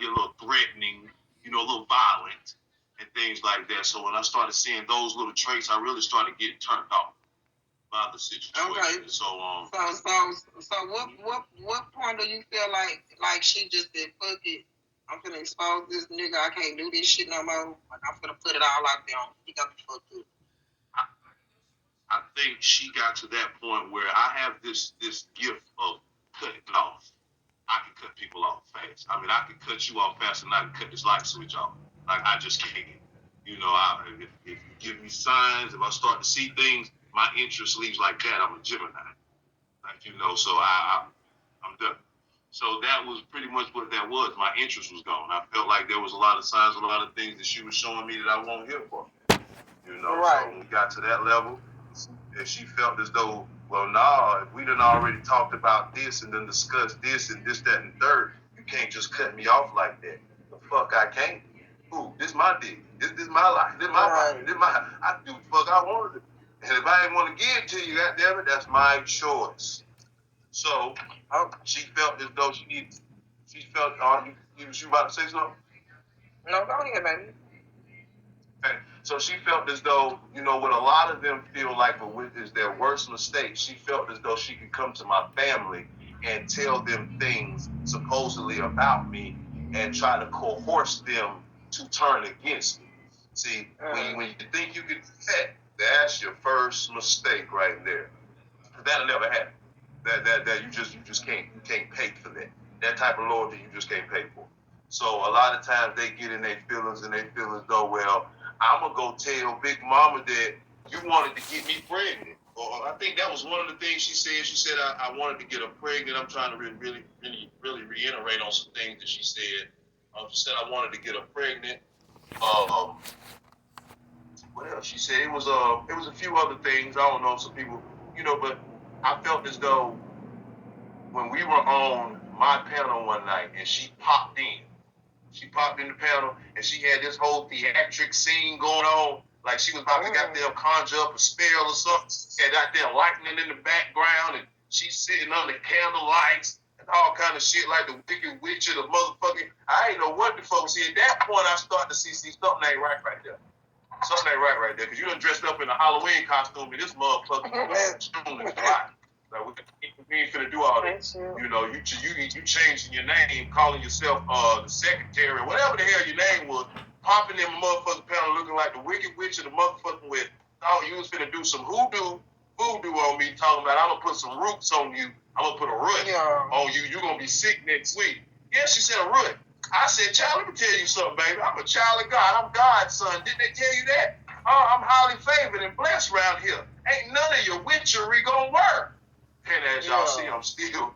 a little threatening, a little violent and things like that. So when I started seeing those little traits, I really started getting turned off by the situation. Okay. So what point do you feel like she just did fuck it? I'm gonna expose this nigga. I can't do this shit no more. Like, I'm gonna put it all out there. He got to fuck it. I think she got to that point where I have this gift of cutting off. I can cut people off fast. I mean, I can cut you off faster than I can cut this light switch off. Like, I just can't. If you give me signs, if I start to see things, my interest leaves like that. I'm a Gemini. So I'm done. So that was pretty much what that was. My interest was gone. I felt like there was a lot of signs, a lot of things that she was showing me that I won't hear from. Right. So when we got to that level, and she felt as though, well, nah, if we done already talked about this and then discussed this and this, that, and third, you can't just cut me off like that. The fuck I can't. Ooh, this my dick. This my life. This my body. I do the fuck I want to do. And if I ain't want to give it to you, goddammit, that's my choice. So she felt as though she felt, you about to say something? No, go ahead, baby. Okay. So she felt as though, what a lot of them feel like is their worst mistake. She felt as though she could come to my family and tell them things supposedly about me and try to coerce them to turn against me. See, when you think you can do that, that's your first mistake right there. That'll never happen. That you just can't pay for that. That type of loyalty you just can't pay for. So a lot of times they get in their feelings and they feel as though, well, I'm going to go tell Big Mama that you wanted to get me pregnant. Or I think that was one of the things she said. She said, I wanted to get her pregnant. I'm trying to really reiterate on some things that she said. She said, I wanted to get her pregnant. What else? She said it was a few other things. I don't know, some people, but I felt as though when we were on my panel one night and she popped in the panel and she had this whole theatric scene going on, like she was about to goddamn conjure up a spell or something, and goddamn lightning in the background, and she's sitting under candle lights and all kind of shit like the Wicked Witch of the motherfucking, I ain't know what the fuck. See, at that point I started to see something ain't right there. Something ain't right there, because you done dressed up in a Halloween costume and this motherfucker June is July. Like, we ain't finna do all that. You changing your name, calling yourself the secretary, whatever the hell your name was, popping in my motherfucking panel looking like the Wicked Witch of the motherfucking with, thought you was finna do some voodoo on me, talking about I'm gonna put some roots on you, I'm gonna put a root on you, you're gonna be sick next week. Yeah, she said a root. I said, child, let me tell you something, baby. I'm a child of God. I'm God's son. Didn't they tell you that? Oh, I'm highly favored and blessed around here. Ain't none of your witchery gonna work. And as y'all see, I'm still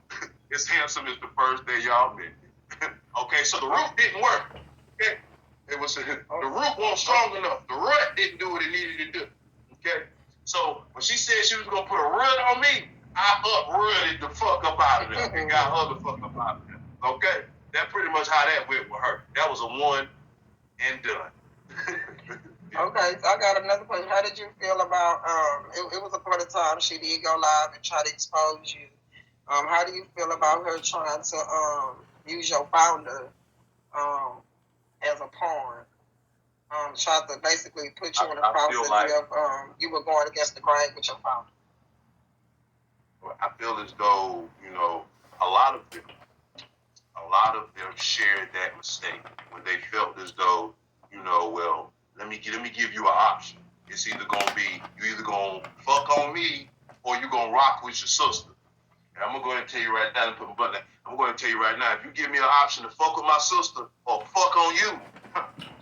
as handsome as the first day y'all met me. Okay, so the root didn't work. Okay? The root wasn't strong enough. The root didn't do what it needed to do. Okay? So when she said she was gonna put a root on me, I uprooted the fuck up out of there and got her the fuck up out of there. Okay? That's pretty much how that went with her. That was a one and done. Okay, so I got another question. How did you feel about it was a part of time she did go live and try to expose you. How do you feel about her trying to use your founder as a pawn? Try to basically put you in a process of you were going against the grain with your founder. I feel as though, a lot of them shared that mistake when they felt as though, well, let me give you an option. It's either gonna be you either gonna fuck on me or you gonna rock with your sister. And I'm gonna go ahead and tell you right now and put my button. I'm going to tell you right now, if you give me an option to fuck with my sister or fuck on you,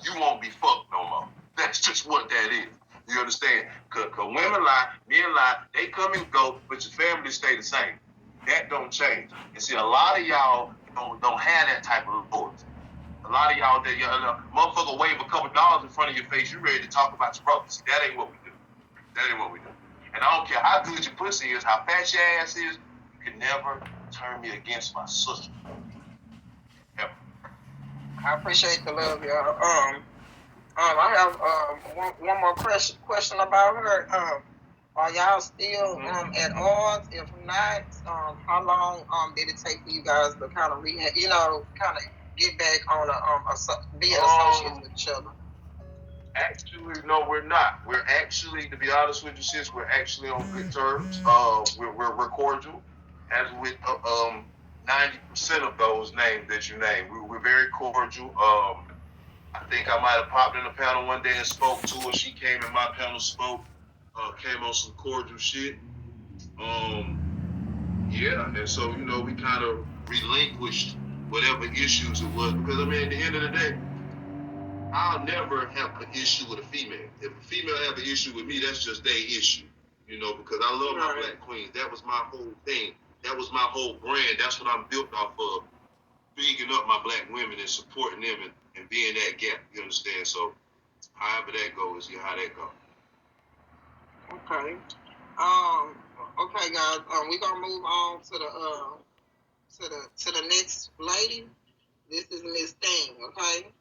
you won't be fucked no more. That's just what that is. You understand? Cause women lie, men lie, they come and go, but your family stay the same. That don't change. And see, a lot of y'all don't have that type of authority. A lot of y'all, motherfucker wave a couple dollars in front of your face, you ready to talk about your brother. See, that ain't what we do. That ain't what we do. And I don't care how good your pussy is, how fat your ass is, you can never turn me against my sister. Ever. I appreciate the love, y'all. I have one more question about her. Are y'all still at odds? If not, how long did it take for you guys to kind of rehab? Kind of get back on being associates with each other? Actually, no, we're not. We're actually, to be honest with you, sis, we're actually on good terms. We're cordial, as with 90% of those names that you named. We're very cordial. I think I might have popped in the panel one day and spoke to her. She came in my panel, spoke, came on some cordial shit. Yeah, and so, we kind of relinquished whatever issues it was, because I mean, at the end of the day, I'll never have an issue with a female. If a female have an issue with me, that's just their issue, because I love my black queens. That was my whole thing. That was my whole brand. That's what I'm built off of, bigging up my black women and supporting them and being that gap, you understand? So however that goes, how that goes. Okay. Okay, guys. We're gonna move on to the next lady. This is Miss Thing. Okay.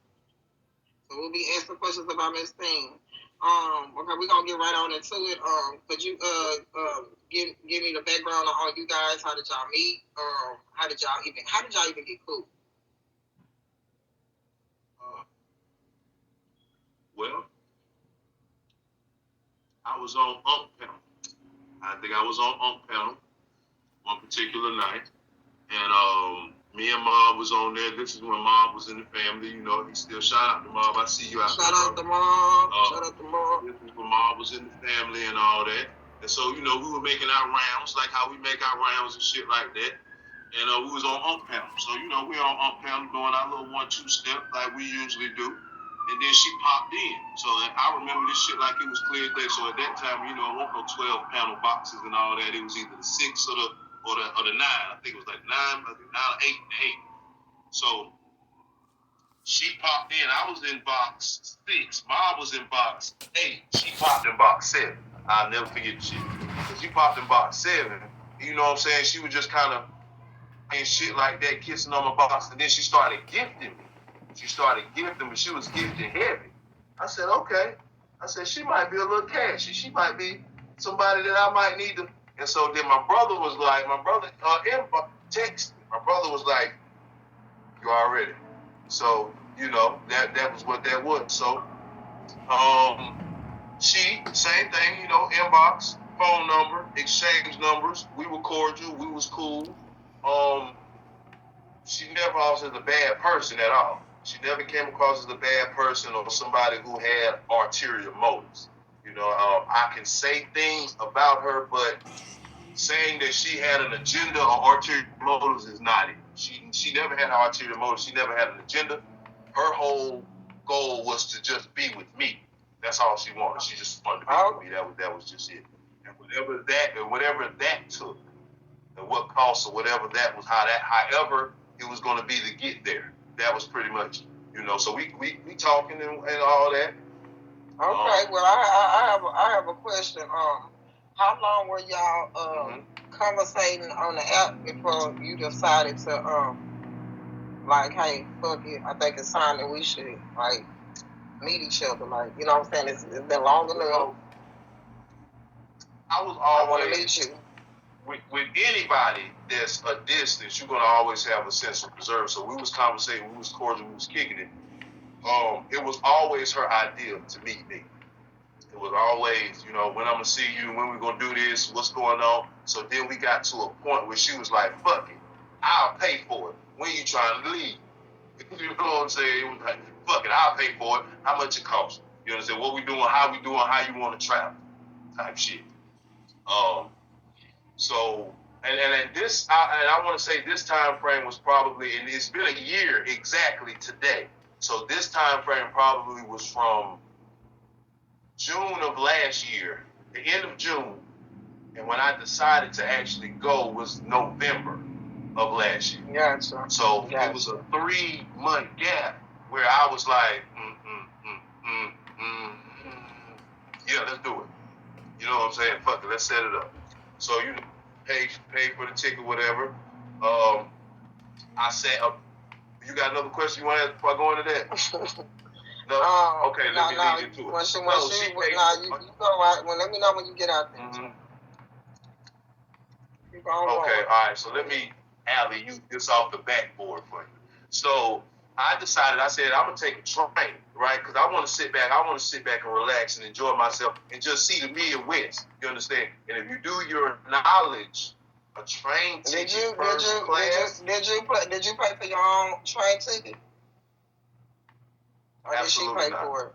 So we'll be asking questions about Miss Thing. Okay, we're gonna get right on into it. Could you give me the background on you guys? How did y'all meet? How did y'all even get cool? Well, I was on Unk panel. I think I was on Unk panel one particular night, and me and Mob was on there. This is when Mob was in the family. He still shout out to Mob. I see you out there. Shout out to Mob. Shout out to Mob. This is when Mob was in the family and all that. And so, we were making our rounds, like how we make our rounds and shit like that. And we was on Unk panel. So, we were on Unk panel doing our little 1-2 step like we usually do. And then she popped in. So I remember this shit like it was clear as day. So at that time, it wasn't no 12 panel boxes and all that. It was either the 6 or the 9. I think it was like 9, 8, and 8. So she popped in. I was in box 6. Mom was in box 8. She popped in box 7. I'll never forget the shit. So she popped in box 7. You know what I'm saying? She was just kind of and shit like that, kissing on my box. And then she started gifting me. She started gifting me. She was gifting heavy. I said, okay. I said, she might be a little cashy. She might be somebody that I might need to. And so then my brother texted me. My brother was like, you already. So, that was what that was. So, she, same thing, inbox, phone number, exchange numbers. We were cordial. We was cool. She never was a bad person at all. She never came across as a bad person or somebody who had ulterior motives. I can say things about her, but saying that she had an agenda or ulterior motives is not it. She never had an ulterior motive. She never had an agenda. Her whole goal was to just be with me. That's all she wanted. She just wanted to be with me. That was just it. And whatever that took, and what cost or whatever that was, however it was going to be to get there. That was pretty much, So we talking and all that. Okay, well I have a question. How long were y'all conversating on the app before you decided to like, hey, fuck it, I think it's time that we should like meet each other, like, you know what I'm saying? It's been long enough. I was always I want to meet you. With anybody that's a distance, you're gonna always have a sense of reserve. So we was conversating, we was cordial, we was kicking it. It was always her idea to meet me. It was always, when I'm gonna see you, when we're gonna do this, what's going on. So then we got to a point where she was like, fuck it, I'll pay for it. When you trying to leave? You know what I'm saying? It was like, fuck it, I'll pay for it. How much it costs? You understand? What we doing, how you want to travel, type shit. So, and I want to say this time frame was probably, and it's been a year exactly today. So this time frame probably was from June of last year, the end of June, and when I decided to actually go was November of last year. Gotcha. So it was a 3-month gap where I was like, yeah, let's do it. You know what I'm saying? Fuck it, let's set it up. So you pay for the ticket, whatever. I said, you got another question you want to ask before I go into that? No? Okay, let me lead into it. You go right. Well, let me know when you get out there. Mm-hmm. Okay, all right. So let me alley you this off the backboard for you. So I decided, I said, I'm gonna take a train, right? Because I want to sit back. I want to sit back and relax and enjoy myself and just see the Midwest. You understand? And if you do your knowledge, a train ticket first class. Did you pay for your own train ticket? Or Absolutely did she pay not. for it?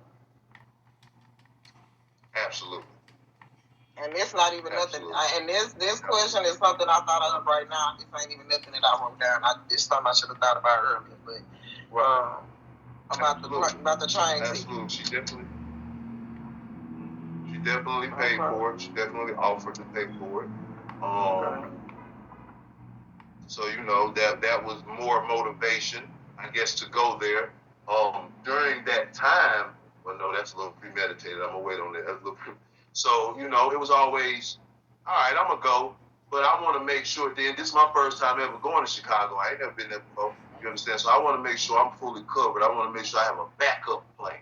Absolutely. And it's not even nothing. And this question is something I thought of right now. This ain't even nothing that I wrote down. It's something I should have thought about earlier. But about the train ticket. Absolutely. She definitely paid for it. She definitely offered to pay for it. So you know that was more motivation, I guess, to go there. During that time, well, no, that's a little premeditated. I'm gonna wait on that. That's a little so you know, it was always, all right, I'm gonna go, but I want to make sure. Then this is my first time ever going to Chicago. I ain't never been there before. You understand? So I want to make sure I'm fully covered. I want to make sure I have a backup plan.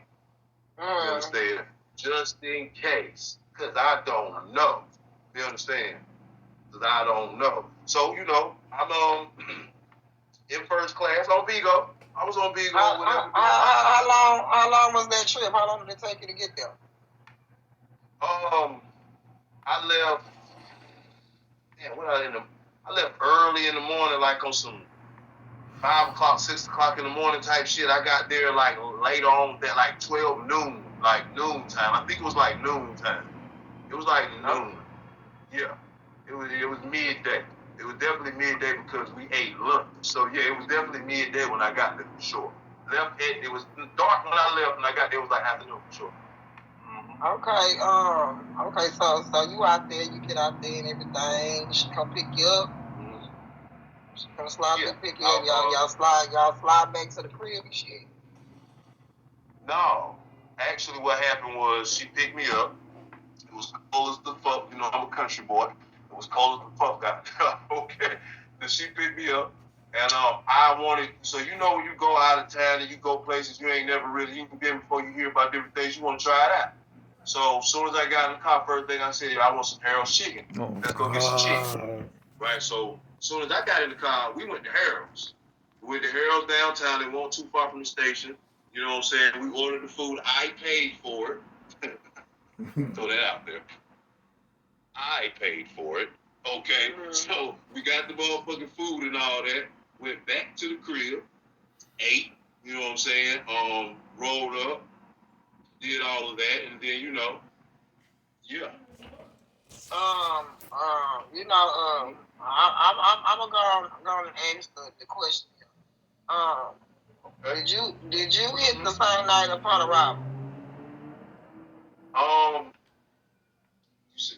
You understand? Just in case, because I don't know. You understand? Because I don't know. So, you know, I'm in first class on Vigo. I was on Vigo. How long was that trip? How long did it take you to get there? I left. Yeah, I left early in the morning, like on some 5 o'clock, 6 o'clock in the morning type shit. I got there like later on, that like 12 noon, like noon time. I think it was like noon time. It was like noon. Yeah. It was midday. It was definitely midday because we ate lunch. So yeah, it was definitely midday when I got there for sure. It was dark when I left, and I got there, it was like afternoon for sure. Okay, so you out there, you get out there and everything. She come pick you up. She come slide pick you up. Y'all slide back to the crib and shit. No, actually, what happened was she picked me up. It was cold as the fuck. You know, I'm a country boy. It was cold as the fuck out there. Okay. Then she picked me up. And I wanted, so you know when you go out of town and you go places you ain't never really even been before, you hear about different things, you want to try it out. So as soon as I got in the car, first thing I said, I want some Harold's chicken. Let's go get some chicken. Right, so as soon as I got in the car, we went to Harold's. We went to Harold's downtown. They weren't too far from the station. You know what I'm saying? We ordered the food. I paid for it. Throw that out there. I paid for it. Okay, so we got the motherfucking food and all that. Went back to the crib, ate. You know what I'm saying? Rolled up, did all of that, and then you know, yeah. You know, I'm gonna go and ask the question. Okay. Did you hit the same night upon arrival?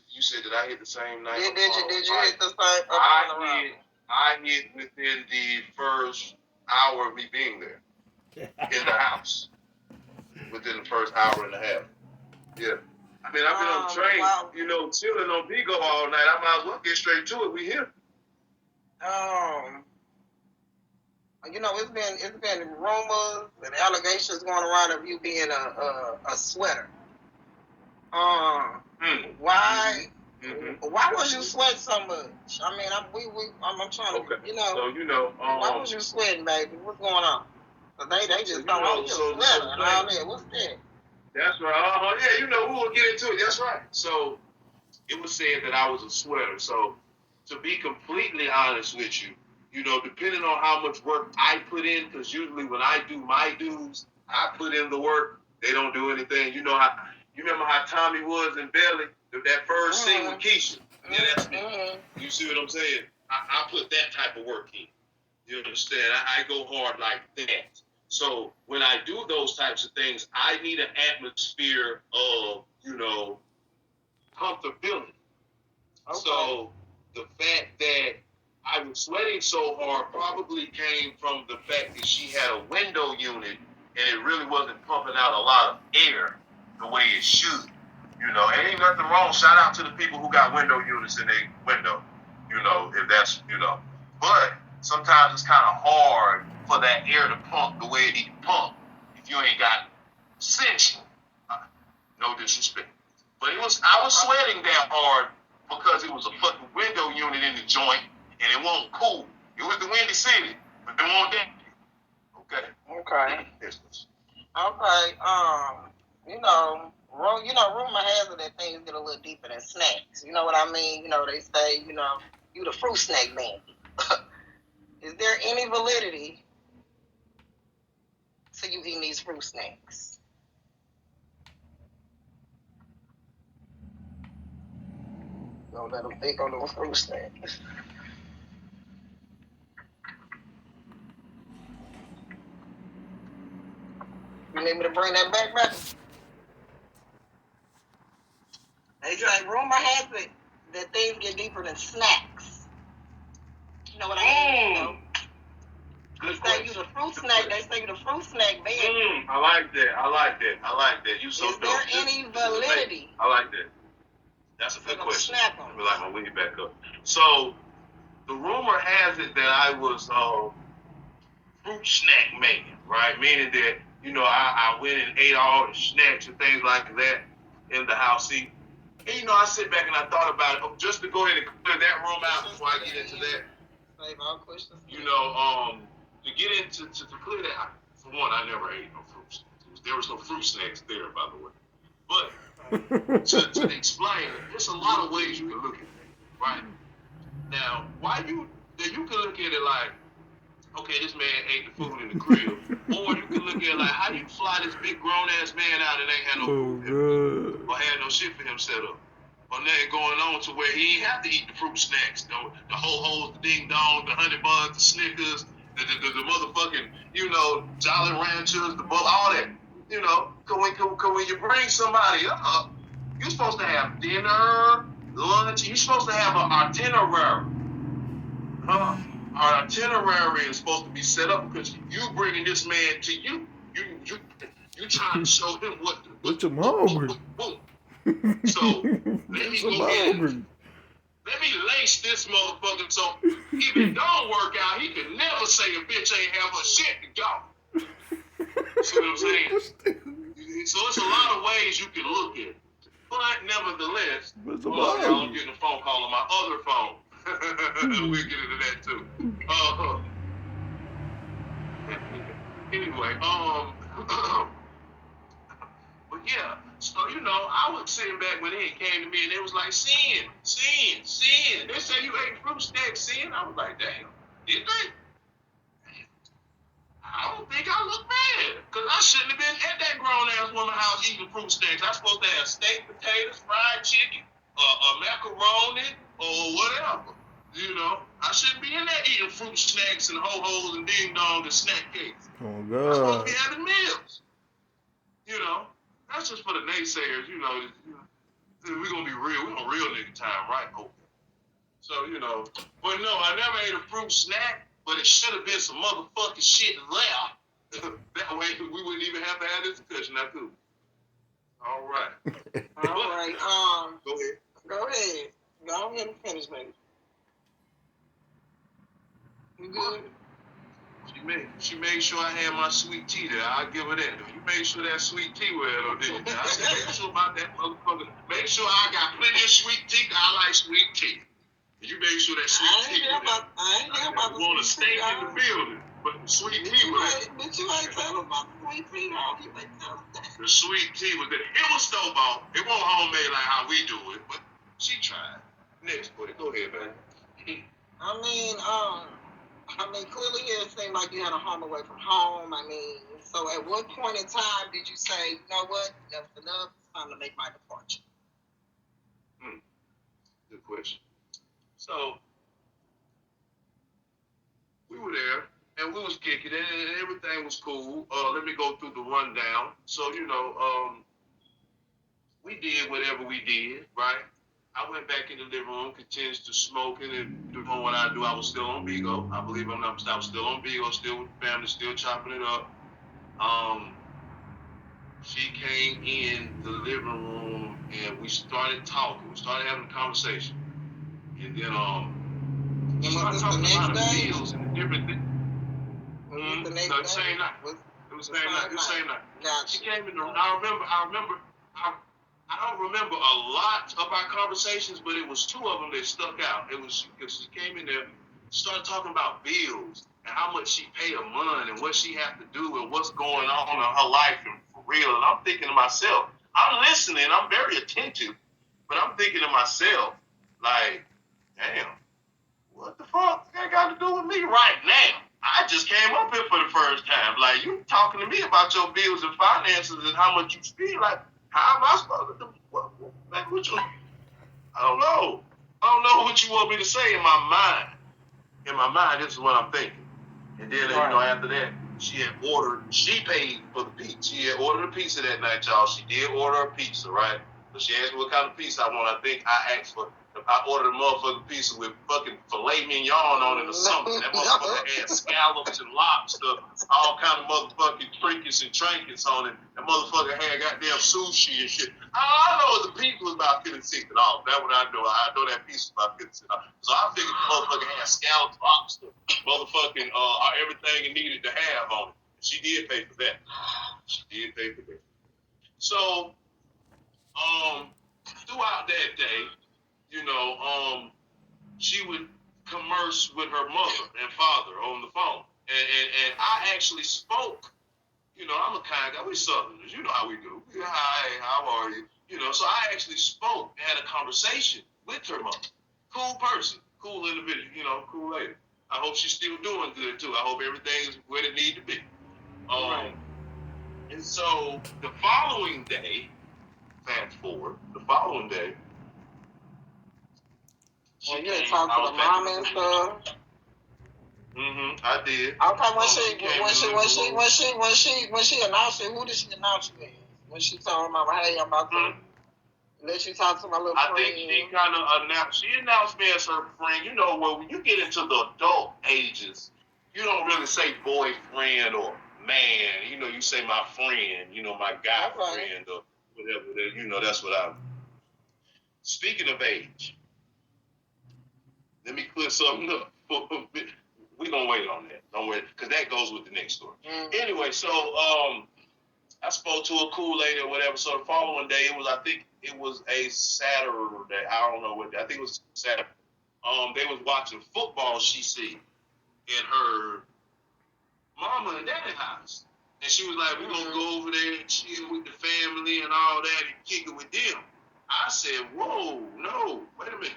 You said that I hit the same night. Did you hit the same upon arrival? I hit within the first hour of me being there in the house. Within the first hour and a half. Yeah. I mean, I've been on the train, you know, chilling on Vigo all night. I might as well get straight to it. We here. You know, it's been rumors and allegations going around of you being a sweater. Why? Mm-hmm. Why was you sweating so much? I mean, I'm trying to, you know. So, you know, why was you sweating, baby? What's going on? They just don't want you sweater and all that. What's that? That's right. Yeah, you know, we will get into it. That's right. So it was said that I was a sweater. So to be completely honest with you, you know, depending on how much work I put in, because usually when I do my dues, I put in the work. They don't do anything. You know how you remember how Tommy was in Belly, that first scene with Keisha. Yeah, that's me. You see what I'm saying? I put that type of work in. You understand? I go hard like that. So when I do those types of things, I need an atmosphere of, you know, comfortability. Okay. So the fact that I was sweating so hard probably came from the fact that she had a window unit and it really wasn't pumping out a lot of air the way it should. You know, ain't nothing wrong. Shout out to the people who got window units in their window. You know, if that's, you know. But sometimes it's kind of hard for that air to pump the way it need to pump if you ain't got central. No disrespect. But I was sweating that hard because it was a fucking window unit in the joint and it wasn't cool. It was the Windy City, but it wasn't that. Okay. Okay. Business. Okay. Rumor has it that things get a little deeper than snacks. You know what I mean? They say, you the fruit snack man. Is there any validity to you eating these fruit snacks? Don't let them think on those fruit snacks. You need me to bring that back? They say rumor has it that things get deeper than snacks. You know what I mean? They say you the fruit snack. They say you the fruit snack man. I like that. You so dope. Is there any validity? I like that. That's a good question. Let me light my weed back up. So the rumor has it that I was fruit snack man, right? Meaning that I went and ate all the snacks and things like that in the house. See, and, I sit back and I thought about it. Just to go ahead and clear that room out before I get into that. Save all questions. To get into to clear that. For one, I never ate no fruit snacks. There was no fruit snacks there, by the way. But to explain, there's a lot of ways you can look at it, right? Now, you can look at it like, okay, this man ate the food in the crib, or you can look at it like, how do you fly this big grown ass man out and ain't had no food or had no shit for him set up, or nothing going on to where he ain't have to eat the fruit snacks, the ho-hos, the ding dong, the honey buns, the Snickers, the motherfucking Jolly Ranchers, the all that. Cause when you bring somebody up, you're supposed to have dinner, lunch. You're supposed to have an itinerary. Our itinerary is supposed to be set up because you bringing this man to you. You trying to show him what. I'm hungry. So let me go ahead. Let me lace this motherfucker so if it don't work out, he can never say a bitch ain't have her shit to go. See what I'm saying? So it's a lot of ways you can look at it. But nevertheless, I'm getting a phone call on my other phone. We'll get into that too. Anyway, but yeah, so I was sitting back when it came to me and it was like, sin. They say you ate fruit snacks, sin. I was like, damn, did they? I don't think I look bad, because I shouldn't have been at that grown-ass woman's house eating fruit snacks. I'm supposed to have steak, potatoes, fried chicken, macaroni, or whatever. I shouldn't be in there eating fruit snacks and ho-hos and ding-dong and snack cakes. Oh, I'm God. supposed to be having meals. That's just for the naysayers, we're going to be real. We're on real nigga time, right? Okay. So, but no, I never ate a fruit snack. But it should have been some motherfucking shit there. That way we wouldn't even have to have this discussion. Now, too. All right. All right. Go ahead. Go ahead and finish, baby. You good? She made sure I had my sweet tea there. I'll give her that. You made sure that sweet tea was there, though, didn't you? I said, make sure about that motherfucker. Make sure I got plenty of sweet tea. I like sweet tea. You make sure that sweet tea was there. I ain't care about the want to sweet stay in the building, but the sweet tea was there. But you ain't telling about the sweet tea, though. You ain't telling that. The sweet tea was there. It was store-bought. It wasn't homemade like how we do it, but she tried. Next, buddy. Go ahead, man. Clearly it seemed like you had a home away from home. So at what point in time did you say, you know what, that's enough, it's time to make my departure? Good question. So, we were there, and we was kicking it, and everything was cool. Let me go through the rundown. So, we did whatever we did, right? I went back in the living room, continued to smoking and doing what I do. I was still on Bigo. I believe I was still on Bigo, still with the family, still chopping it up. She came in the living room, and we started talking. We started having a conversation. And then, we started talking about the bills and the different things. The same night. It was the same night. Gotcha. She came in the room. I don't remember a lot of our conversations, but it was two of them that stuck out. It was because she came in there, started talking about bills and how much she pay a month and what she have to do and what's going on in her life and for real. And I'm thinking to myself, I'm listening, I'm very attentive, but I'm thinking to myself, like, damn, what the fuck that got to do with me right now? I just came up here for the first time. Like, you talking to me about your bills and finances and how much you spend. Like, how am I supposed to do? What you? I don't know. I don't know what you want me to say in my mind. In my mind, this is what I'm thinking. And then, after that, she paid for the pizza. She had ordered a pizza that night, y'all. She did order a pizza, right? So she asked me what kind of pizza I want. I think I ordered a motherfucking pizza with fucking filet mignon on it or something. That motherfucker had scallops and lobster, all kind of motherfucking trinkets and trinkets on it. That motherfucker had goddamn sushi and shit. All I know is the pizza was about $56. That's what I know. I know that pizza was about $56. So I figured the motherfucker had scallops, lobster, motherfucking everything it needed to have on it. She did pay for that. So, throughout that day, she would converse with her mother and father on the phone. And I actually spoke. I'm a kind guy. We Southerners. You know how we do. Hi, how are you? So I actually spoke, had a conversation with her mother. Cool person, cool individual, cool lady. I hope she's still doing good, too. I hope everything is where it needs to be. Right. And so the following day, fast forward, well, you had talked to the mom and stuff. I did. Okay, when she announced it, who did she announce you as? When she told mama, hey, I'm about to let you talk to my little friend. I think she kind of announced me as her friend. When you get into the adult ages, you don't really say boyfriend or man. You say my friend, my guy friend or whatever. That's what I'm. Speaking of age, let me clear something up. We're going to wait on that. Don't wait, because that goes with the next story. Anyway, so I spoke to a cool lady or whatever. So the following day, I think it was a Saturday. I don't know what day. I think it was Saturday. They was watching football, she said, at her mama and daddy house. And she was like, we're going to go over there and chill with the family and all that and kick it with them. I said, whoa, no, wait a minute.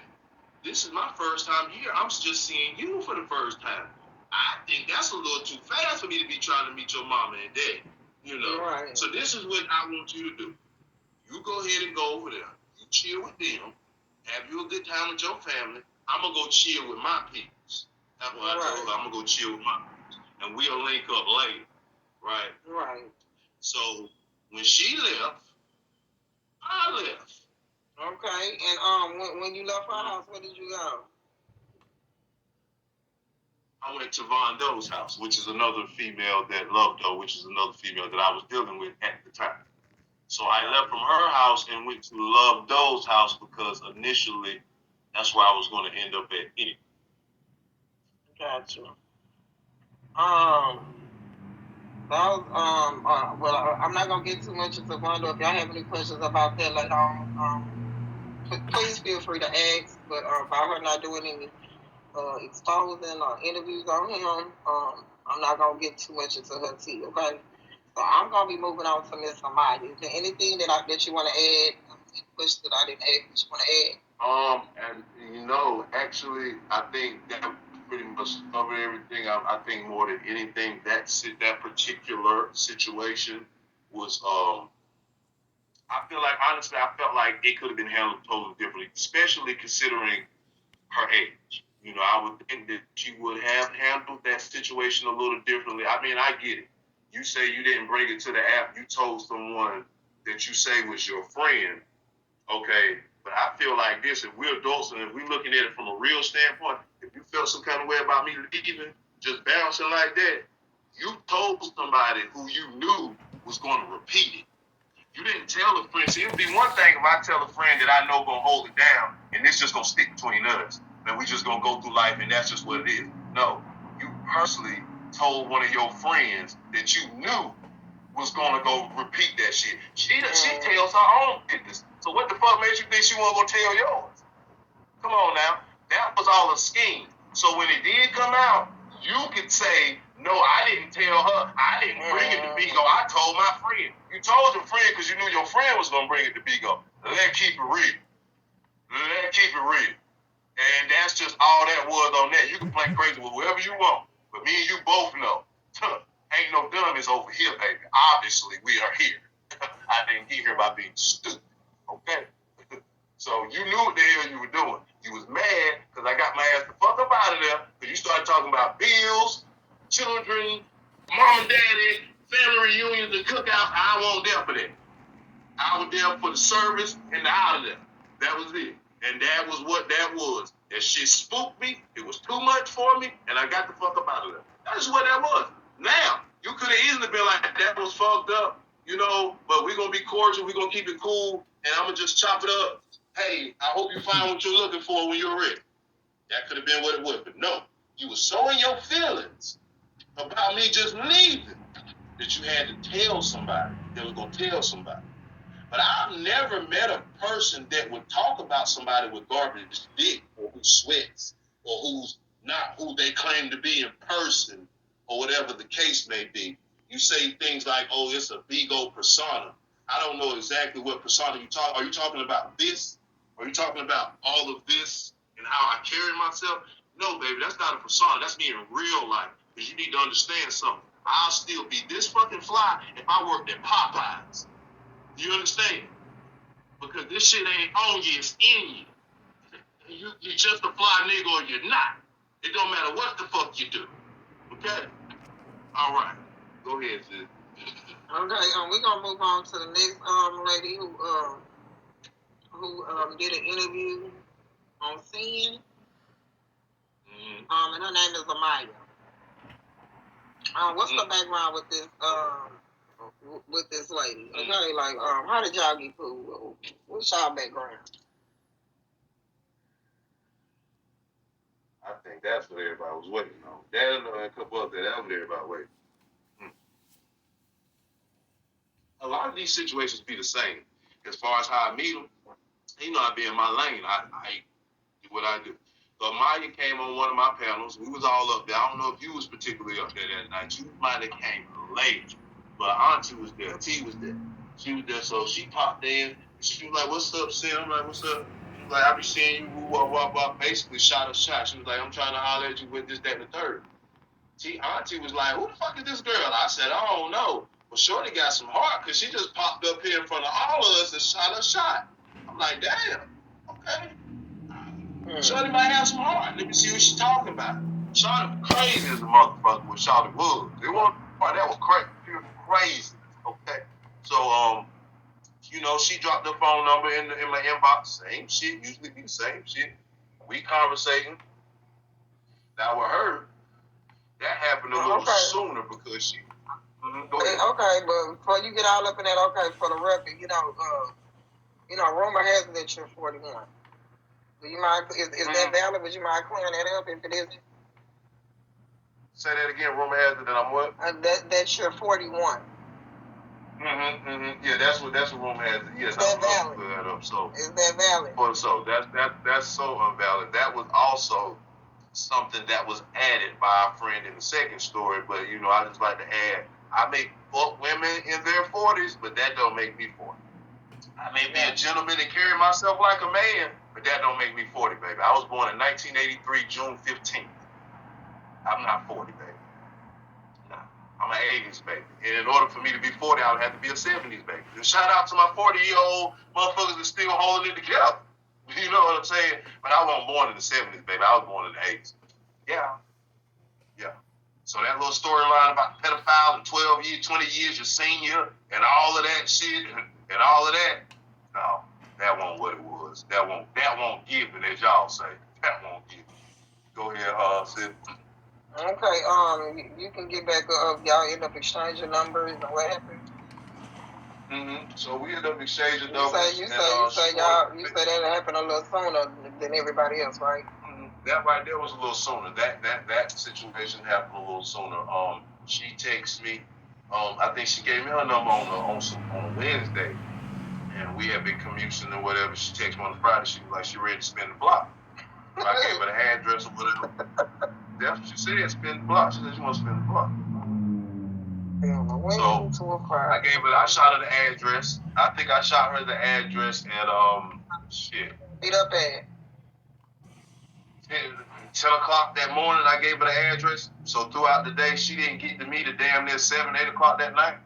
This is my first time here. I'm just seeing you for the first time. I think that's a little too fast for me to be trying to meet your mama and daddy. Right. So this is what I want you to do. You go ahead and go over there. You chill with them. Have you a good time with your family. I'm going to go chill with my peoples. That's what I told her. I'm going to go chill with my peoples. And we'll link up later. Right? Right. So when she left, I left. Okay. And when you left her house, where did you go? I went to Von Doe's house, which is another female that loved Doe, which is another female that I was dealing with at the time. So I left from her house and went to Love Doe's house because initially that's where I was going to end up at anyway. Gotcha. Well, I'm not gonna get too much into Von Doe. If y'all have any questions about that later on, please feel free to ask. But about her not doing any exposing or interviews on him, I'm not gonna get too much into her tea. Okay. So I'm gonna be moving on to Miss Amaya. Is there anything that you want to add? Any questions that I didn't add that you want to add? And actually, I think that pretty much covered everything. I think more than anything, that particular situation was. I feel like honestly, I felt like it could have been handled totally differently, especially considering her age. I would think that she would have handled that situation a little differently. I mean, I get it. You say you didn't bring it to the app. You told someone that you say was your friend. Okay, but I feel like this, if we're adults and if we're looking at it from a real standpoint, if you felt some kind of way about me leaving, just bouncing like that, you told somebody who you knew was going to repeat it. You didn't tell a friend. See, it would be one thing if I tell a friend that I know going to hold it down and it's just going to stick between us. And we just going to go through life and that's just what it is. No, you personally told one of your friends that you knew was going to go repeat that shit. She tells her own business. So what the fuck made you think she wasn't going to tell yours? Come on now. That was all a scheme. So when it did come out, You could say, no, I didn't tell her. I didn't bring it to Bigo. I told my friend. You told your friend because you knew your friend was going to bring it to Bigo. Let's keep it real. Let's keep it real. And that's just all that was on that. You can play crazy with whoever you want. But me and you both know, ain't no dummies over here, baby. Obviously, we are here. I didn't get here by being stupid. Okay? So you knew what the hell you were doing. You was mad because I got my ass the fuck up out of there because you started talking about bills, children, mom and daddy, family reunions and cookouts. I wasn't there for that. I was there for the service and the out of there. That was it. And that was what that was. That shit spooked me. It was too much for me, and I got the fuck up out of there. That's what that was. Now, you could have easily been like, that was fucked up, you know, but we're going to be cordial. We're going to keep it cool, and I'm going to just chop it up. Hey, I hope you find what you're looking for when you're ready. That could have been what it was. But no, you were so in your feelings about me just leaving that you had to tell somebody that was going to tell somebody. But I've never met a person that would talk about somebody with garbage dick or who sweats or who's not who they claim to be in person or whatever the case may be. You say things like, oh, it's a Bigo persona. I don't know exactly what persona you talk. Are you talking about this? Are you talking about all of this and how I carry myself? No, baby, that's not a persona. That's me in real life. Because you need to understand something. I'll still be this fucking fly if I worked at Popeyes. You understand? Because this shit ain't on you, it's in you. You're just a fly nigga or you're not. It don't matter what the fuck you do. Okay? All right. Go ahead, sis. Okay, we're gonna move on to the next lady who did an interview on Sin. And her name is Amaya. What's the background with this lady? Okay, like how did y'all get cool? What's y'all background? I think that's what everybody was waiting on. That and a couple others, that was everybody waiting. A lot of these situations be the same. As far as how I meet them, you know, I be in my lane. I do what I do. So Maya came on one of my panels. We was all up there. I don't know if you was particularly up there that night. You might have came late, but Auntie was there. T was there. She was there, so she popped in. She was like, "What's up, Sam?" I'm like, "What's up?" She was like, "I be seeing you, woo. Basically shot a shot. She was like, "I'm trying to holler at you with this, that, and the third." Auntie was like, "Who the fuck is this girl?" I said, "I don't know." Well, Shorty got some heart because she just popped up here in front of all of us and shot a shot. I'm like, damn, okay. Shorty might have some heart. Let me see what she's talking about. Shorty was crazy as a motherfucker with Shorty was. It wasn't that was crazy. She was crazy. Okay. So, you know, she dropped her phone number in my inbox. Same shit. Usually be the same shit. We conversating. Now with her, that happened a little sooner because she. Go ahead. Okay, but before you get all up in that, okay, for the record, you know, rumor has it that you're 41. Do you mind? Is that valid? Would you mind clearing that up if it isn't? Say that again. Rumor has it that I'm what? That you're 41. Yeah, that's what rumor has it. Yes, is that valid? Clear that up. So is that valid? So that's so invalid. That was also something that was added by a friend in the second story. But you know, I just like to add. I may fuck women in their 40s, but that don't make me 40. I may be a gentleman and carry myself like a man, but that don't make me 40, baby. I was born in 1983, June 15th. I'm not 40, baby. Nah, I'm an 80s baby. And in order for me to be 40, I would have to be a 70s baby. And shout out to my 40-year-old motherfuckers that still holding it together. You know what I'm saying? But I wasn't born in the 70s, baby. I was born in the 80s. Yeah. So that little storyline about the pedophile in 12 years, 20 years, your senior, and all of that shit, and all of that, no, that wasn't what it was. That won't give it, as y'all say. That won't give it. Go ahead, Sid. Okay, you can get back up. Y'all end up exchanging numbers, and what happened? So we end up exchanging numbers. You say that happened a little sooner than everybody else, right? That right there was a little sooner. That situation happened a little sooner. She texted me. I think she gave me her number on a Wednesday, and we had been commuting or whatever. She texted me on Friday. She was like, she ready to spin the block. So I gave her the address or whatever. That's what she said. Spin the block. She said she wants to spin the block. So I shot her the address. I think I shot her the address at shit. Beat up at 10 o'clock that morning. I gave her the address. So throughout the day, she didn't get to me to damn near 7, 8 o'clock that night.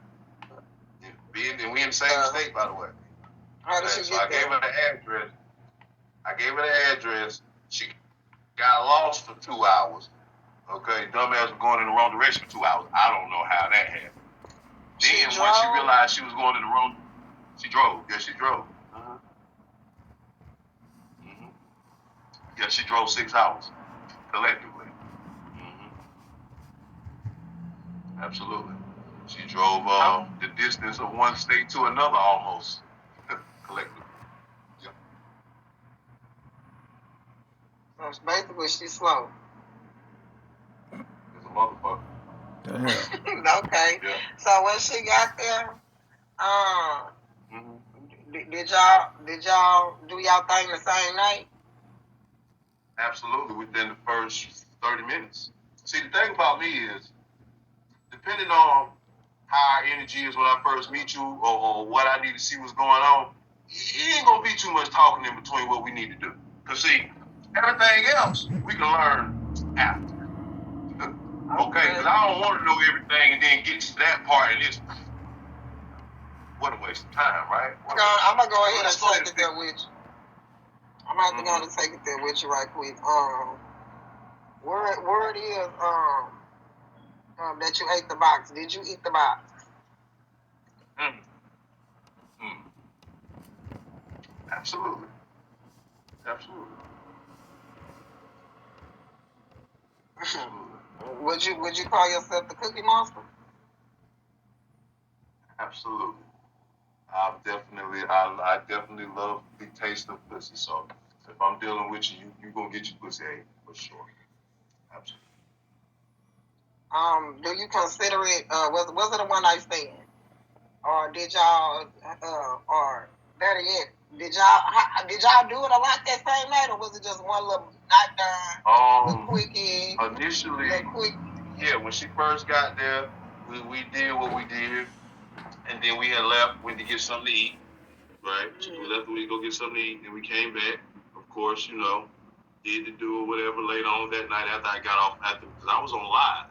And we in the same state, by the way. How did she so get I gave her the address. She got lost for 2 hours. Okay, dumbass was going in the wrong direction for 2 hours. I don't know how that happened. Then once she realized she was going in the wrong, she drove. Yeah, she drove. Yeah, she drove 6 hours collectively. Absolutely. She drove the distance of one state to another almost collectively. Yeah. So basically, she's slow. It's a motherfucker. Damn. Okay. Yeah. So when she got there, did y'all do y'all thing the same night? Absolutely, within the first 30 minutes. See, the thing about me is, depending on how our energy is when I first meet you or what I need to see what's going on, it ain't gonna be too much talking in between what we need to do. Because see, everything else we can learn after. Okay, because I don't want to know everything and then get to that part and it's what a waste of time, right? I'm gonna go ahead and take it there with you. I'm gonna have to go and take it there with you right quick. Where it is that you ate the box? Did you eat the box? Absolutely. Absolutely. Would you call yourself the Cookie Monster? Absolutely. I definitely love the taste of pussy. So if I'm dealing with you, you gonna get your pussy ate for sure. Absolutely. Do you consider it? Was it a one night stand, or did y'all, or better yet, did y'all do it a lot that same night, or was it just one little night done? Quickie. Initially, yeah. When she first got there, we did what we did. And then we had left, went to get something to eat, right? So we left, we go get something to eat, and we came back. Of course, did to do or whatever later on that night after I got off, because I was on live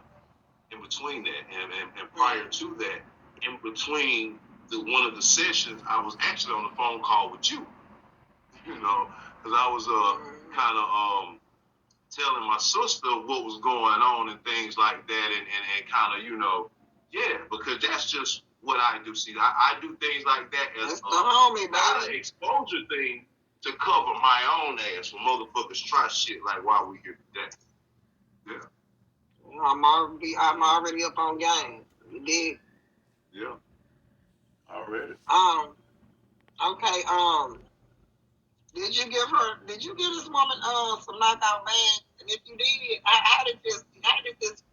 in between that, and prior to that, in between one of the sessions, I was actually on the phone call with you, because I was kind of telling my sister what was going on and things like that, and kind of, yeah, because that's just what I do. See, I do things like that as not an exposure thing to cover my own ass when motherfuckers try shit like why we here today. Yeah. I'm already up on game. You did? Yeah. Already. Okay. Did you give this woman some knockout bags? And if you did, how did this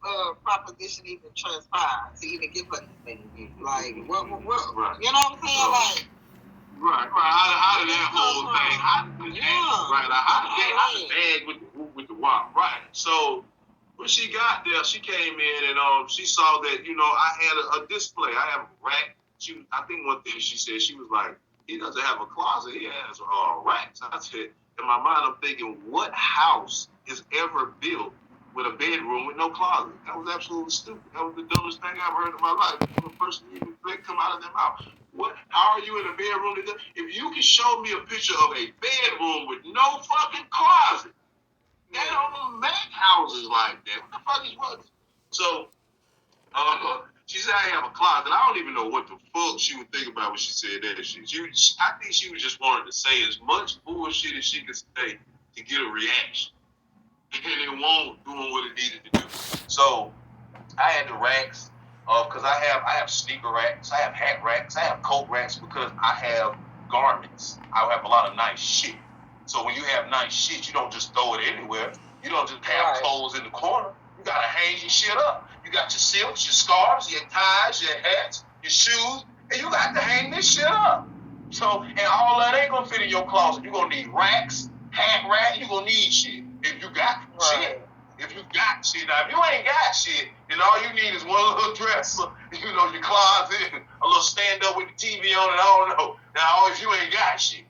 proposition even transpire to even give her this thing? Like what right. You know what I'm saying? Right. How did that whole thing? How did the bag with the wop? Right. So when she got there, she came in and she saw that I had a display. I have a rack. I think one thing she said, she was like, he doesn't have a closet. He has racks. I said, in my mind, I'm thinking, what house is ever built with a bedroom with no closet? That was absolutely stupid. That was the dumbest thing I've heard in my life. The person even come out of their mouth. What? How are you in a bedroom? If you can show me a picture of a bedroom with no fucking closet, they don't make houses like that. What the fuck is what? So, she said I have a closet. I don't even know what the fuck she would think about when she said that shit. I think she was just wanting to say as much bullshit as she could say to get a reaction. And it won't doing what it needed to do. So I had the racks, because I have sneaker racks, I have hat racks, I have coat racks because I have garments. I have a lot of nice shit. So when you have nice shit, you don't just throw it anywhere. You don't just have clothes in the corner. You gotta hang your shit up. You got your silks, your scarves, your ties, your hats, your shoes, and you got to hang this shit up. So, and all that ain't gonna fit in your closet. You're gonna need racks, hat rack, you're gonna need shit. If you got shit. if you got shit. Now, if you ain't got shit, then all you need is one little dresser, your closet, a little stand up with the TV on it. I don't know. Now, if you ain't got shit,